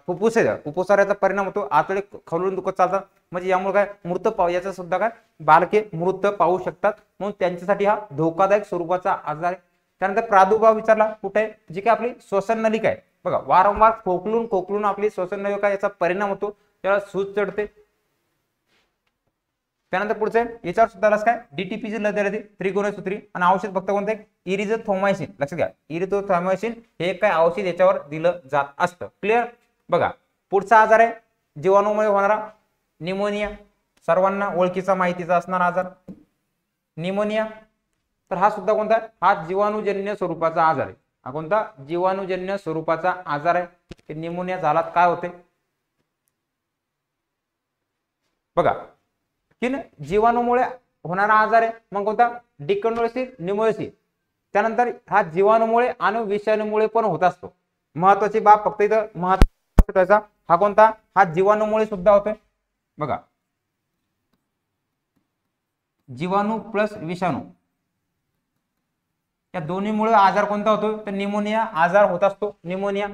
फुफ्फुस आहे फुफ्फुसावर याचा परिणाम होतो, आतडे खवलून दुखत चालतात, म्हणजे यामुळे काय मृत याचा सुद्धा काय बालके मृत पाहू शकतात, म्हणून त्यांच्यासाठी हा धोकादायक स्वरूपाचा आजार आहे. त्यानंतर प्रादुर्भाव विचारला कुठे, जी काय आपली श्वसन नलिका आहे बघा, वारंवार खोकलून खोकलून आपली श्वसन नलिका याचा परिणाम होतो, त्याला सूज चढते. त्यानंतर पुढचे याच्यावर सुद्धा लस काय डीटीपीची लस द्यायला त्रिगुणसूत्री आणि औषध फक्त कोणते इरिझोथोमायसिन, लक्षात घ्या इरिझोथोमायसिन हे काय औषध याच्यावर दिलं जात असतं. क्लिअर. बघा पुढचा आजार आहे जीवाणूमुळे होणारा निमोनिया, सर्वांना ओळखीचा माहितीचा असणारा आजार निमोनिया. तर हा सुद्धा कोणता, हा जीवाणूजन्य स्वरूपाचा आजार आहे. हा कोणता जीवाणूजन्य स्वरूपाचा आजार आहे. निमोनिया झाला काय होते बघा की जीवाणूमुळे होणारा आजार आहे. मग कोणता डिकंडोसिस निमोनिया. त्यानंतर हा जीवाणूमुळे आणि विषाणूमुळे पण होत असतो. महत्वाची बाब फक्त इथं महत्वाचा हा कोणता, हा जीवाणूमुळे सुद्धा होतोय बघा, जीवाणू प्लस विषाणू या दोन्हीमुळे आजार कोणता होतो तर निमोनिया आजार होत असतो. निमोनिया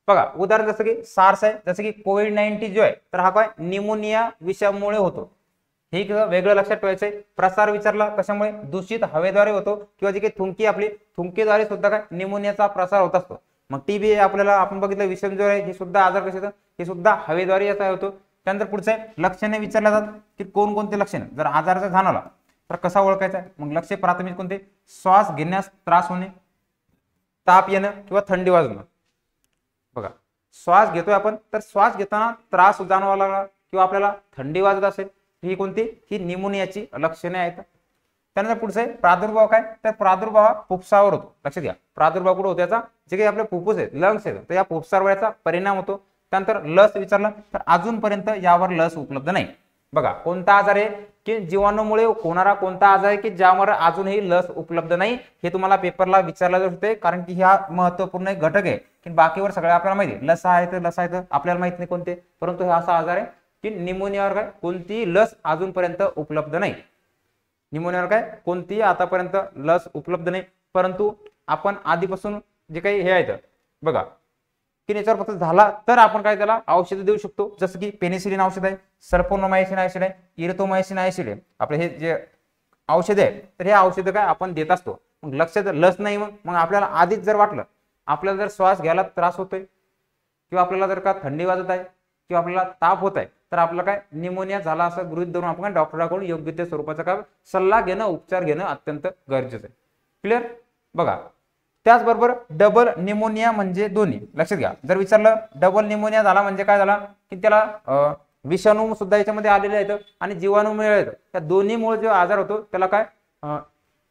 बघा उदाहरण जसं की सार्स आहे, जसं की कोविड-19 जो आहे तर हा काय निमोनिया विषामुळे होतो. हे वेगळं लक्षात ठेवायचंय. प्रसार विचारला कशामुळे, दूषित हवेद्वारे होतो किंवा जी काही थुंकी आपली थुंकीद्वारे सुद्धा काय निमोनियाचा प्रसार होत असतो. मग टीबी आपल्याला आपण बघितलं विषम जो आहे हे सुद्धा आजार कसे येतं, हे सुद्धा हवेद्वारे याचा होतो. त्यानंतर पुढचे लक्षणे विचारले जातात की कोणकोणते लक्षणे, जर आजाराचा जाणवला तर कसा ओळखायचा, मग लक्षणे प्राथमिक कोणते, श्वास घेण्यास त्रास होणे, ताप येणं किंवा थंडी वाजणं. बघा श्वास घेतोय आपण तर श्वास घेताना त्रास जाणवायला लागला किंवा आपल्याला थंडी वाजत असेल ही कोणती, ही निमोनियाची लक्षणे आहेत. त्यानंतर पुढचे प्रादुर्भाव काय, तर प्रादुर्भाव फुफ्फुसावर होतो. लक्षात घ्या प्रादुर्भाव कुठे होतो, याचा जे काही आपले फुफ्फुस आहेत लंग्स आहेत तर या फुफ्फुसावर याचा परिणाम होतो. त्यानंतर लस विचारला तर अजूनपर्यंत यावर लस उपलब्ध नाही. बघा कोणता आजार आहे की जीवाणूमुळे होणारा कोणता आजार आहे की ज्यावर अजूनही लस उपलब्ध नाही, हे तुम्हाला पेपरला विचारला जाऊ शकते. कारण की हा महत्वपूर्ण एक घटक आहे की बाकीवर सगळं आपल्याला माहिती आहे, लस आहे तर लस आहे तर आपल्याला माहित नाही कोणते, परंतु हा असा आजार आहे की निमोनियावर काय कोणती लस अजूनपर्यंत उपलब्ध नाही. निमोनियावर काय कोणतीही आतापर्यंत लस उपलब्ध नाही, परंतु आपण आधीपासून जे काही हे आहेत बघा की याच्यावर फक्त झाला तर आपण काय त्याला औषध देऊ शकतो. जसं की पेनिसिलिन औषध आहे, सल्फोनेमायसिन औषध आहे, इरिथ्रोमायसिन औषध आहे. आपले हे जे औषध आहे तर हे औषध काय आपण देत असतो. मग लक्षात लस नाही, मग आपल्याला आधीच जर वाटलं आपल्याला जर श्वास घ्यायला त्रास होतोय किंवा आपल्याला जर का थंडी वाजत आहे किंवा आपल्याला ताप होत आहे तर आपल्याला काय निमोनिया झाला असं गृहीत धरून आपण डॉक्टरांकडून योग्य त्या स्वरूपाचा काय सल्ला घेणं उपचार घेणं अत्यंत गरजेचं आहे. क्लिअर. बघा त्याचबरोबर डबल निमोनिया म्हणजे दोन्ही, लक्षात घ्या जर विचारलं डबल निमोनिया झाला म्हणजे काय झाला की त्याला विषाणू सुद्धा याच्यामध्ये आलेले आहेत आणि जीवाणू मिळाले, त्या दोन्हीमुळे जो आजार होतो त्याला काय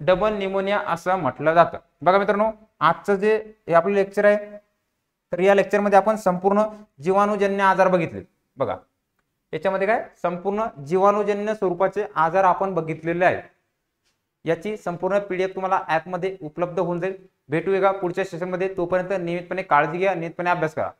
डबल निमोनिया असं म्हटलं जातं. बघा मित्रांनो आजचं जे हे आपलं लेक्चर आहे तर या लेक्चरमध्ये आपण संपूर्ण जीवाणूजन्य आजार बघितले. बघा याच्यामध्ये काय संपूर्ण जीवाणूजन्य स्वरूपाचे आजार आपण बघितलेले आहेत. याची संपूर्ण पीडीएफ तुम्हाला ऍपमध्ये उपलब्ध होऊन जाईल. भेटूया पुढच्या सेशनमध्ये, तोपर्यंत नियमितपणे काळजी घ्या, नियमितपणे अभ्यास करा.